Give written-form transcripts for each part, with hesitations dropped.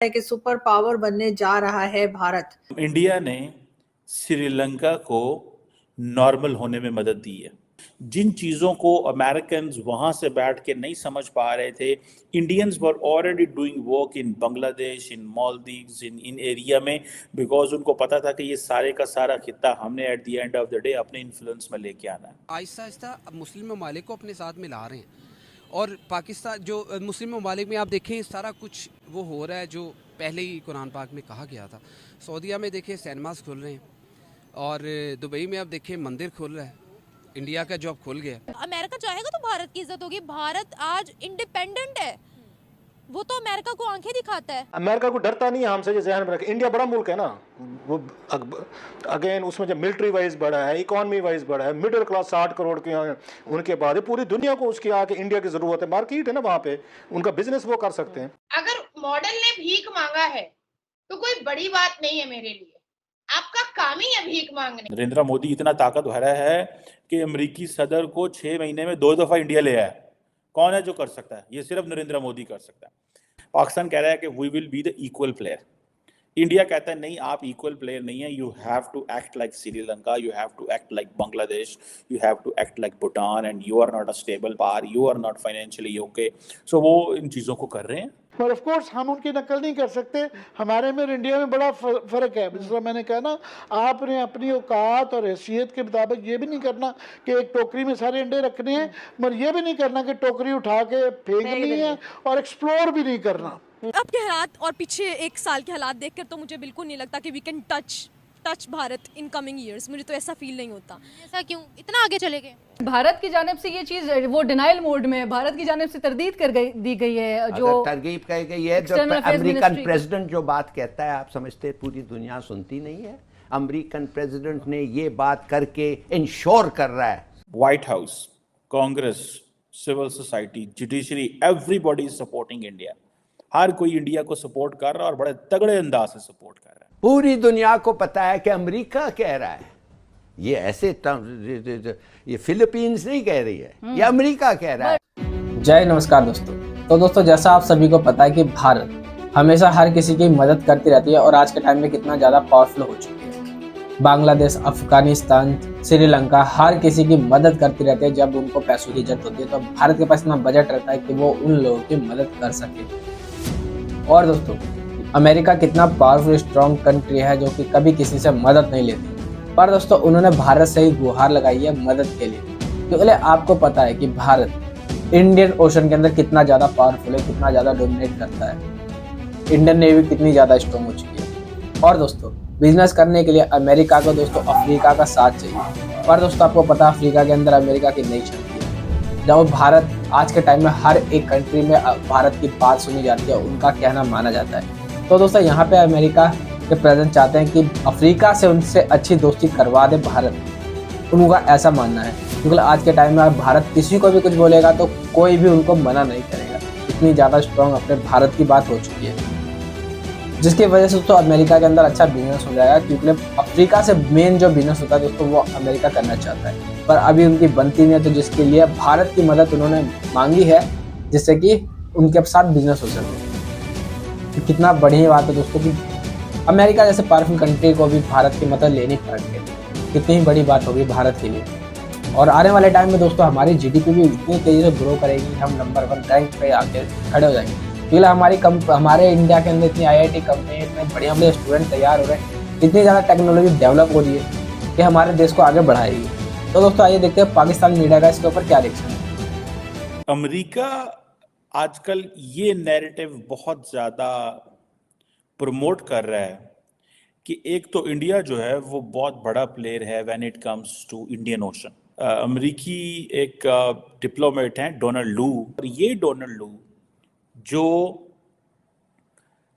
है कि super power बनने जा रहा है भारत। इंडिया ने श्रीलंका को नॉर्मल होने में मदद दी है। जिन चीज़ों को अमेरिकन वहाँ से बैठ के नहीं समझ पा रहे थे, Indians were already doing work in Bangladesh, in Maldives, in area में, बिकॉज उनको पता था कि ये सारे का सारा खिता हमने at the end of the day अपने इन्फ्लुएंस में लेके आना है। आहिस्ता आहिस्ता अब मुस्लिम ममालिक को अपने साथ मिला रहे हैं और पाकिस्तान जो मुस्लिम ममालिक में आप देखें सारा कुछ वो हो रहा है जो पहले ही कुरान पाक में कहा गया था। सऊदीया में देखें सिनेमास खुल रहे हैं और दुबई में आप देखें मंदिर खुल रहा है, इंडिया का जॉब खुल गया। अमेरिका चाहेगा तो भारत की इज्जत होगी। भारत आज इंडिपेंडेंट है, वो तो अमेरिका को आंखें दिखाता है। अमेरिका को डरता नहीं है हमसे, जो ज़हन में रखे। इंडिया बड़ा मुल्क है ना, वो अगेन उसमें जब मिलिट्री वाइज बड़ा है, इकोनॉमी वाइज बड़ा है, मिडिल क्लास 60 करोड़ के उनके बाद पूरी दुनिया को उसकी आके इंडिया की जरूरत है। मार्केट है ना वहाँ पे, उनका बिजनेस वो कर सकते हैं। अगर मॉडल ने भीख मांगा है तो कोई बड़ी बात नहीं है मेरे लिए, आपका काम ही है भीख मांगने। नरेंद्र मोदी इतना ताकतवर है कि अमेरिकी सदर को 6 महीने में 2 दफा इंडिया ले आया। कौन है जो कर सकता है? ये सिर्फ नरेंद्र मोदी कर सकता है। पाकिस्तान कह रहा है कि we will be the equal player. India कहता है नहीं, आप इक्वल प्लेयर नहीं है, you have to act like Sri Lanka, you have to act like Bangladesh, you have to act like Bhutan, and you are not a stable power, you are not financially okay. So वो इन चीज़ों को कर रहे हैं। पर ऑफ कोर्स हम उनकी नकल नहीं कर सकते। हमारे में और इंडिया में बड़ा फ़र्क है। जिसमें मैंने कहा ना, आपने अपनी औकात और हैसियत के मुताबिक ये भी नहीं करना कि एक टोकरी में सारे अंडे रखने हैं, मगर ये भी नहीं करना कि टोकरी उठा के फेंकनी है और एक्सप्लोर भी नहीं करना। अब के हालात और पीछे एक साल के हालात देखकर तो मुझे बिल्कुल नहीं लगता कि we can touch Bharat in coming years. मुझे तो ऐसा फील नहीं होता। ऐसा क्यों, इतना आगे चले गए? भारत की जानिब से ये चीज वो डिनाइल मोड में है। भारत की जानिब से तरदीद दी गई है। जो तरगीब कही गई है, जो अमेरिकन प्रेसिडेंट जो बात कहता है, आप समझते पूरी दुनिया सुनती नहीं है। अमेरिकन प्रेसिडेंट ने ये बात करके इंश्योर कर रहा है। White House, Congress, civil society, judiciary, everybody is supporting India. हर कोई इंडिया को सपोर्ट कर रहा है और बड़े तगड़े अंदाज से सपोर्ट कर रहा है। पूरी दुनिया को पता है कि अमेरिका कह रहा है, ये ऐसे ये फिलीपींस नहीं कह रही है, ये अमेरिका कह रहा है। जय नमस्कार दोस्तों। तो दोस्तों, जैसा आप सभी को पता है कि भारत हमेशा हर किसी की मदद करती रहती है और आज के टाइम में कितना ज़्यादा पावरफुल हो चुकी है। बांग्लादेश, अफगानिस्तान, श्रीलंका हर किसी की मदद करती रहती है। जब उनको पैसों की जरूरत होती है तो भारत के पास इतना बजट रहता है कि वो उन लोगों की मदद कर सके। और दोस्तों, अमेरिका कितना पावरफुल स्ट्रॉन्ग कंट्री है जो कि कभी किसी से मदद नहीं लेती, पर दोस्तों उन्होंने भारत से ही गुहार लगाई है मदद के लिए। क्योंकि आपको पता है कि भारत इंडियन ओशन के अंदर कितना ज़्यादा पावरफुल है, कितना ज़्यादा डोमिनेट करता है। इंडियन नेवी कितनी ज़्यादा स्ट्रॉन्ग हो चुकी है। और दोस्तों, बिजनेस करने के लिए अमेरिका को दोस्तों अफ्रीका का साथ चाहिए। पर दोस्तों आपको पता है अफ्रीका के अंदर अमेरिका की नहीं चलती है। जब भारत आज के टाइम में हर एक कंट्री में भारत की बात सुनी जाती है, उनका कहना माना जाता है। तो दोस्तों यहाँ पे अमेरिका के प्रेसिडेंट चाहते हैं कि अफ्रीका से उनसे अच्छी दोस्ती करवा दे भारत। उनका ऐसा मानना है क्योंकि आज के टाइम में भारत किसी को भी कुछ बोलेगा तो कोई भी उनको मना नहीं करेगा। इतनी ज़्यादा स्ट्रॉन्ग अपने भारत की बात हो चुकी है, जिसकी वजह से दोस्तों अमेरिका के अंदर अच्छा बिजनेस हो जाएगा। क्योंकि अफ्रीका से मेन जो बिजनेस होता है दोस्तों वो अमेरिका करना चाहता है, पर अभी उनकी बनती नहीं है। तो जिसके लिए भारत की मदद उन्होंने मांगी है, जिससे कि उनके साथ बिजनेस हो सके। तो कितना बढ़िया बात है दोस्तों कि अमेरिका जैसे पावरफुल कंट्री को भी भारत की मदद लेनी पड़ गई। कितनी ही बड़ी बात होगी भारत के लिए। और आने वाले टाइम में दोस्तों हमारी जीडीपी भी इतनी तेज़ी से ग्रो करेगी, हम नंबर 1 रैंक पे आके खड़े हो जाएंगे। क्योंकि हमारे इंडिया के अंदर इतनी आईआईटी कंपनी, इतने बढ़िया बढ़िया स्टूडेंट तैयार हो रहे हैं, इतनी ज़्यादा टेक्नोलॉजी डेवलप हो रही है कि हमारे देश को आगे बढ़ाएगी। तो दोस्तों आइए देखते हैं पाकिस्तान मीडिया का इसके ऊपर क्या रिएक्शन है। अमेरिका आजकल ये नैरेटिव बहुत ज़्यादा प्रमोट कर रहा है कि एक तो इंडिया जो है वो बहुत बड़ा प्लेयर है when it comes to Indian Ocean. अमेरिकी एक डिप्लोमेट हैं डोनाल्ड लू, और ये डोनाल्ड लू जो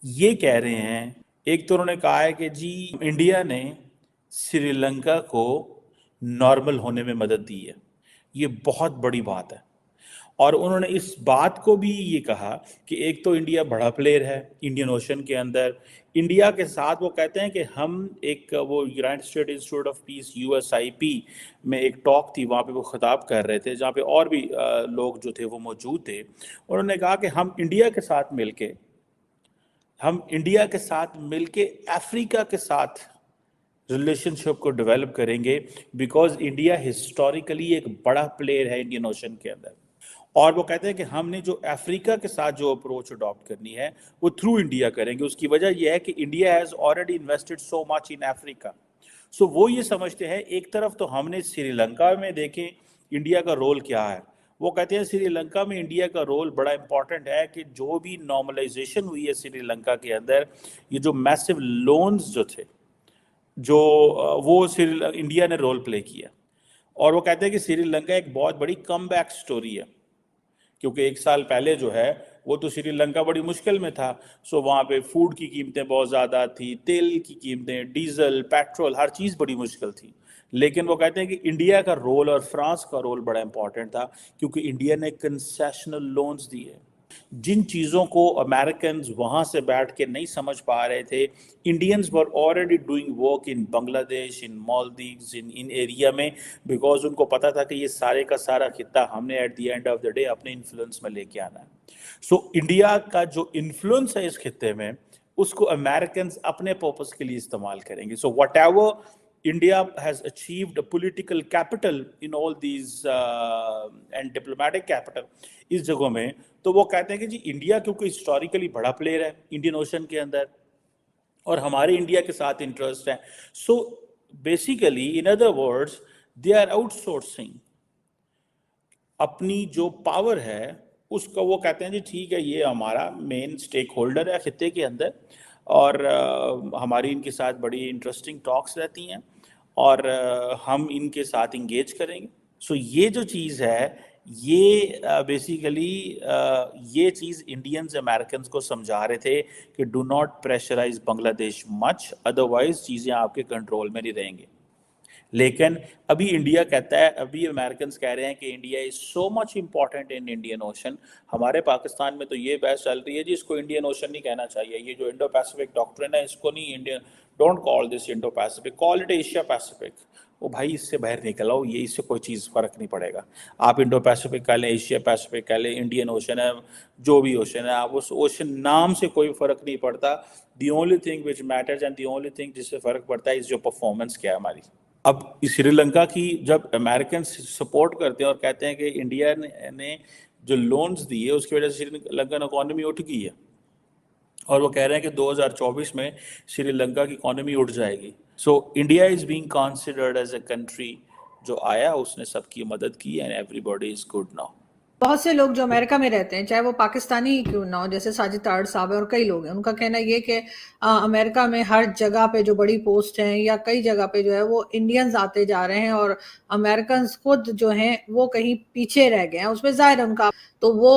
ये कह रहे हैं, एक तो उन्होंने कहा है कि जी इंडिया ने श्रीलंका को नॉर्मल होने में मदद दी है। ये बहुत बड़ी बात है। और उन्होंने इस बात को भी ये कहा कि एक तो इंडिया बड़ा प्लेयर है इंडियन ओशन के अंदर। इंडिया के साथ वो कहते हैं कि हम एक वो United state institute of peace USIP में एक टॉक थी, वहाँ पे वो खिताब कर रहे थे, जहाँ पे और भी लोग जो थे वो मौजूद थे। उन्होंने कहा कि हम इंडिया के साथ मिलके हम इंडिया के साथ मिलके अफ्रीका के साथ रिलेशनशिप को डेवलप करेंगे, बिकॉज इंडिया हिस्टोरिकली एक बड़ा प्लेयर है इंडियन ओशन के अंदर। और वो कहते हैं कि हमने जो अफ्रीका के साथ जो अप्रोच अडॉप्ट करनी है वो थ्रू इंडिया करेंगे। उसकी वजह यह है कि India has already invested so much in Africa. So वो ये समझते हैं, एक तरफ तो हमने श्रीलंका में देखें इंडिया का रोल क्या है, वो कहते हैं श्रीलंका में इंडिया का रोल बड़ा इंपॉर्टेंट है कि जो भी नॉर्मलाइजेशन हुई है श्रीलंका के अंदर, ये जो मैसिव लोन्स जो थे जो वो इंडिया ने रोल प्ले किया। और वो कहते हैं कि श्रीलंका एक बहुत बड़ी कम बैक स्टोरी है, क्योंकि एक साल पहले जो है वो तो श्रीलंका बड़ी मुश्किल में था। सो वहाँ पे फूड की कीमतें बहुत ज़्यादा थी, तेल की कीमतें, डीजल, पेट्रोल, हर चीज़ बड़ी मुश्किल थी। लेकिन वो कहते हैं कि इंडिया का रोल और फ्रांस का रोल बड़ा इंपॉर्टेंट था, क्योंकि इंडिया ने कंसेशनल लोन्स दिए। जिन चीज़ों को अमेरिकन वहाँ से बैठ के नहीं समझ पा रहे थे, Indians were already doing work in Bangladesh, in Maldives, in area में, बिकॉज उनको पता था कि ये सारे का सारा खित्ता हमने at the end of the day अपने इन्फ्लुएंस में लेके आना है। सो इंडिया का जो इन्फ्लुएंस है इस खित्ते में, उसको अमेरिकन अपने पर्पस के लिए इस्तेमाल करेंगे। So what ever India has achieved a political capital in all these and diplomatic capital इस जगहों में, तो वो कहते हैं कि जी इंडिया क्योंकि हिस्टोरिकली बड़ा प्लेयर है इंडियन ओशन के अंदर और हमारे इंडिया के साथ इंटरेस्ट है। So basically in other words they are outsourcing अपनी जो पावर है उसका। वो कहते हैं जी ठीक है, ये हमारा मेन स्टेक होल्डर है खित्ते के अंदर और हमारी इनके साथ बड़ी इंटरेस्टिंग टॉक्स रहती हैं और हम इनके साथ इंगेज करेंगे। सो ये जो चीज़ है ये बेसिकली ये चीज़ इंडियंस अमेरिकन को समझा रहे थे कि do not pressurise Bangladesh much, otherwise चीज़ें आपके कंट्रोल में नहीं रहेंगी। लेकिन अभी इंडिया कहता है, अभी अमेरिकन कह रहे हैं कि India is so much important in Indian ocean. हमारे पाकिस्तान में तो ये बहस चल रही है जी इसको इंडियन ओशन नहीं कहना चाहिए, ये जो इंडो पैसिफिक डॉक्ट्रिन है इसको नहीं, Indian don't call this Indo Pacific, call it Asia Pacific. वो भाई इससे बाहर निकल आओ, ये इससे कोई चीज़ फ़र्क नहीं पड़ेगा। आप इंडो पैसिफिक कह लें, एशिया पैसिफिक कह लें, इंडियन ओशन है, जो भी ओशन है, आप उस ओशन नाम से कोई फ़र्क नहीं पड़ता। The only thing which matters and the only thing जिससे फ़र्क पड़ता है इस जो परफॉर्मेंस क्या है हमारी। अब श्रीलंका की जब अमेरिकन सपोर्ट करते हैं और कहते हैं कि इंडिया ने जो लोन्स दिए उसकी वजह से श्रीलंकन इकोनॉमी उठ गई है और वो कह रहे हैं कि 2024 में श्रीलंका की इकोनॉमी उठ जाएगी। So India is being considered as a country जो आया उसने सबकी मदद की and everybody is good now. बहुत से लोग जो अमेरिका में रहते हैं, चाहे वो पाकिस्तानी ही क्यों ना हो, जैसे साजिद ताड़ साहब है और कई लोग हैं, उनका कहना ये कि अमेरिका में हर जगह पे जो बड़ी पोस्ट हैं या कई जगह पे जो है वो इंडियंस आते जा रहे हैं और अमेरिकन खुद जो हैं वो कहीं पीछे रह गए हैं। उसमें जाहिर उनका तो वो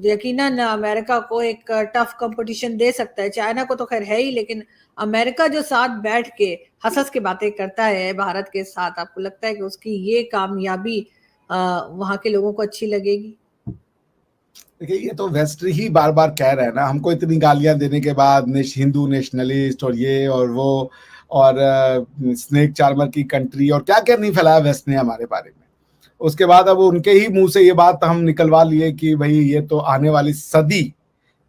यकीनन अमेरिका को एक टफ कंपटीशन दे सकता है। चाइना को तो खैर है ही, लेकिन अमेरिका जो साथ बैठ के हंस के बातें करता है भारत के साथ, आपको लगता है कि उसकी ये कामयाबी वहां के लोगों को अच्छी लगेगी? देखिए ये तो वेस्ट ही बार बार कह रहे हैं ना, हमको इतनी गालियां देने के बाद हिंदू नेशनलिस्ट और ये और वो और स्नेक चार्मर की कंट्री और क्या क्या नहीं फैलाया वेस्ट ने हमारे बारे में। उसके बाद अब उनके ही मुंह से ये बात हम निकलवा लिए कि भाई ये तो आने वाली सदी,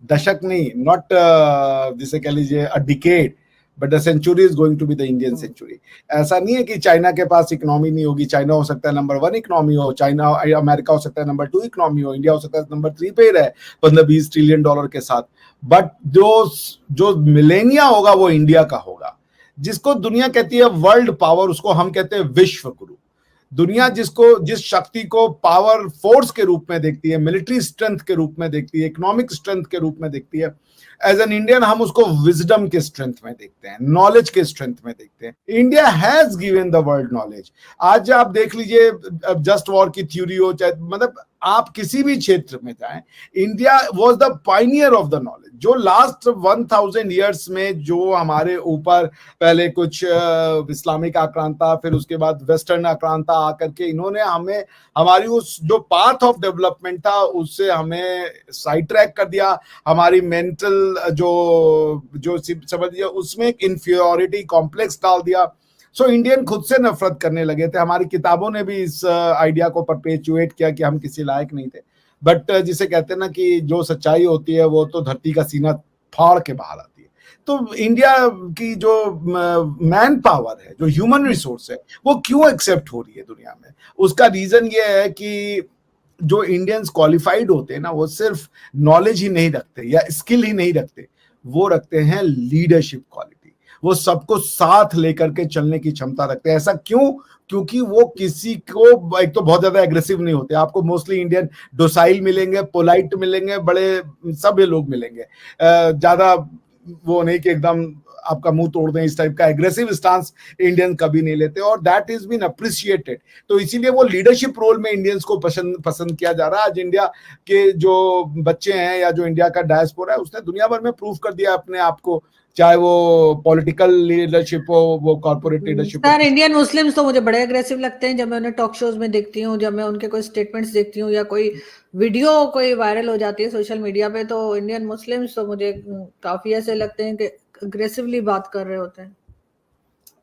दशक नहीं, नॉट जिसे कह लीजिए a decade, but the century is going to be the Indian century. ऐसा नहीं है कि चाइना के पास इकोनॉमी नहीं होगी, चाइना हो सकता है नंबर 1 इकोनॉमी हो, चाइना अमेरिका हो सकता है नंबर 2 इकोनॉमी हो, इंडिया हो सकता है नंबर 3 पे रहे 15-20 ट्रिलियन डॉलर के साथ, बट जो मिलेनिया होगा वो इंडिया का होगा। जिसको दुनिया कहती है वर्ल्ड पावर, उसको हम कहते हैं विश्व गुरु। दुनिया जिस शक्ति को पावर फोर्स के रूप में देखती है, मिलिट्री स्ट्रेंथ के रूप में देखती है, इकोनॉमिक स्ट्रेंथ के रूप में देखती है, एज एन इंडियन हम उसको विजडम के स्ट्रेंथ में देखते हैं, नॉलेज के स्ट्रेंथ में देखते हैं। India has given the world knowledge. आज आप देख लीजिए, जस्ट वॉर की थ्योरी हो, चाहे मतलब आप किसी भी क्षेत्र में जाएं, India was the Pioneer of the knowledge. जो लास्ट 1000 ईयर्स में जो हमारे ऊपर पहले कुछ इस्लामिक आक्रांता, फिर उसके बाद वेस्टर्न आक्रांता आकर के इन्होंने हमें हमारी उस जो पाथ ऑफ डेवलपमेंट था उससे हमें साइड ट्रैक कर दिया। हमारी मेंटल जो समझिए उसमें एक इंफीरियरिटी कॉम्प्लेक्स डाल दिया। सो इंडियन खुद से नफरत करने लगे थे। हमारी किताबों ने भी इस आइडिया को परपेचुएट किया कि हम किसी लायक नहीं थे। बट जिसे कहते हैं ना कि जो सच्चाई होती है वो तो धरती का सीना फाड़ के बाहर आती है। तो इंडिया की जो मैन पावर है, जो ह्यूमन रिसोर्स है, वो क्यों एक्सेप्ट हो रही है दुनिया में? उसका रीजन ये है कि जो इंडियंस क्वालिफाइड होते हैं ना, वो सिर्फ नॉलेज ही नहीं रखते या स्किल ही नहीं रखते, वो रखते हैं लीडरशिप क्वालिटी। वो सबको साथ लेकर के चलने की क्षमता रखते हैं। ऐसा क्यों? क्योंकि वो किसी को, एक तो बहुत ज्यादा एग्रेसिव नहीं होते। आपको मोस्टली इंडियन डोसाइल मिलेंगे, पोलाइट मिलेंगे, बड़े सभ्य लोग मिलेंगे। ज्यादा वो नहीं कि एकदम आपका मुंह तोड़ दें, इस टाइप का एग्रेसिव स्टांस इंडियन कभी नहीं लेते, और दैट इज बीन अप्रिशिएटेड। तो इसीलिए वो लीडरशिप रोल में इंडियंस को पसंद किया जा रहा है। आज इंडिया के जो बच्चे हैं या जो इंडिया का डायस्पोरा है, उसने दुनिया भर में प्रूव कर दिया अपने आप को, चाहे वो पॉलिटिकल लीडरशिप हो, वो कॉर्पोरेट लीडरशिप हो। सर, इंडियन मुस्लिम्स तो मुझे बड़े अग्रेसिव लगते हैं। जब मैं उन्हें टॉक शोज में देखती हूँ, जब मैं उनके कोई स्टेटमेंट्स देखती हूँ या कोई वीडियो कोई वायरल हो जाती है सोशल मीडिया पे, तो इंडियन मुस्लिम्स तो मुझे काफी ऐसे लगते हैं कि अग्रेसिवली बात कर रहे होते हैं।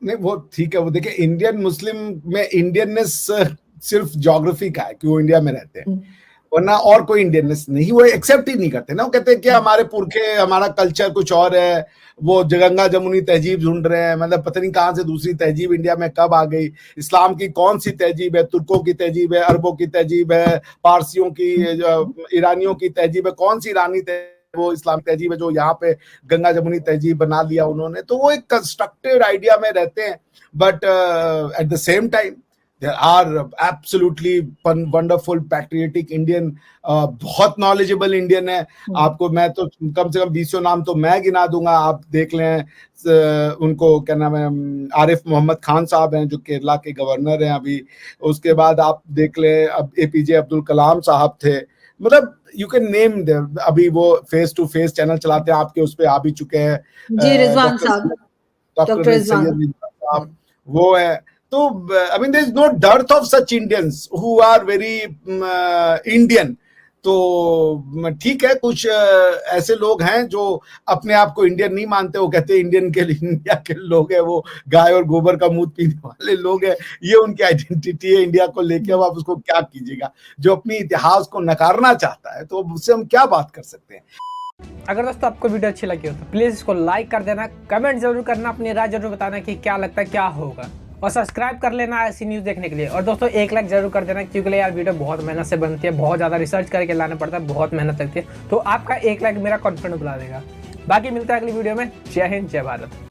नहीं, वो ठीक है। वो देखिए, इंडियन मुस्लिम में इंडियननेस सिर्फ ज्योग्राफी का है कि वो इंडिया में रहते हैं, वरना और कोई इंडियननेस नहीं। वो एक्सेप्ट ही नहीं करते ना। वो कहते हैं कि हमारे पुरखे, हमारा कल्चर कुछ और है, वो गंगा जमुनी तहजीब ढूंढ रहे हैं। मतलब पता नहीं कहां से दूसरी तहजीब इंडिया में कब आ गई। इस्लाम की कौन सी तहजीब है? तुर्कों की तहजीब है, अरबों की तहजीब है, पारसियों की, ईरानियों की तहजीब है। कौन सी ईरानी तहजीब? वो इस्लाम तहजीब है जो यहाँ पे गंगा जमुनी तहजीब बना लिया उन्होंने। तो वो एक कंस्ट्रक्टेड आइडिया में रहते हैं, but at the same time there are absolutely wonderful patriotic Indian, बहुत knowledgeable Indian है। आपको मैं तो कम से कम 20 नाम तो मैं गिना दूंगा। आप देख लें उनको, क्या नाम है, आरिफ मोहम्मद खान साहब हैं जो केरला के गवर्नर हैं अभी। उसके बाद आप देख लें, अब APJ अब्दुल कलाम साहब थे। मतलब यू कैन नेम देम। अभी वो फेस टू फेस चैनल चलाते हैं, आपके उस पे आ भी चुके हैं जी, रिजवान साहब, डॉक्टर रिजवान साहब, वो है। तो I mean there is no dearth of such Indians who are very Indian। तो ठीक है, कुछ ऐसे लोग हैं जो अपने आप को इंडियन नहीं मानते। वो कहते हैं इंडियन के लिए इंडिया के लोग हैं, वो गाय और गोबर का मूत्र पीने वाले लोग हैं। ये उनकी आइडेंटिटी है इंडिया को लेके। अब आप उसको क्या कीजिएगा? जो अपनी इतिहास को नकारना चाहता है, तो उससे हम क्या बात कर सकते हैं? अगर दोस्तों आपको वीडियो अच्छी लगी हो तो प्लीज इसको लाइक कर देना, कमेंट जरूर करना, अपनी राय जरूर बताना कि क्या लगता है क्या होगा, और सब्सक्राइब कर लेना ऐसी न्यूज़ देखने के लिए। और दोस्तों एक लाइक जरूर कर देना, क्योंकि यार वीडियो बहुत मेहनत से बनती है, बहुत ज़्यादा रिसर्च करके लाना पड़ता है, बहुत मेहनत लगती है। तो आपका एक लाइक मेरा कॉन्फिडेंस बढ़ा देगा। बाकी मिलता है अगली वीडियो में। जय हिंद, जय भारत।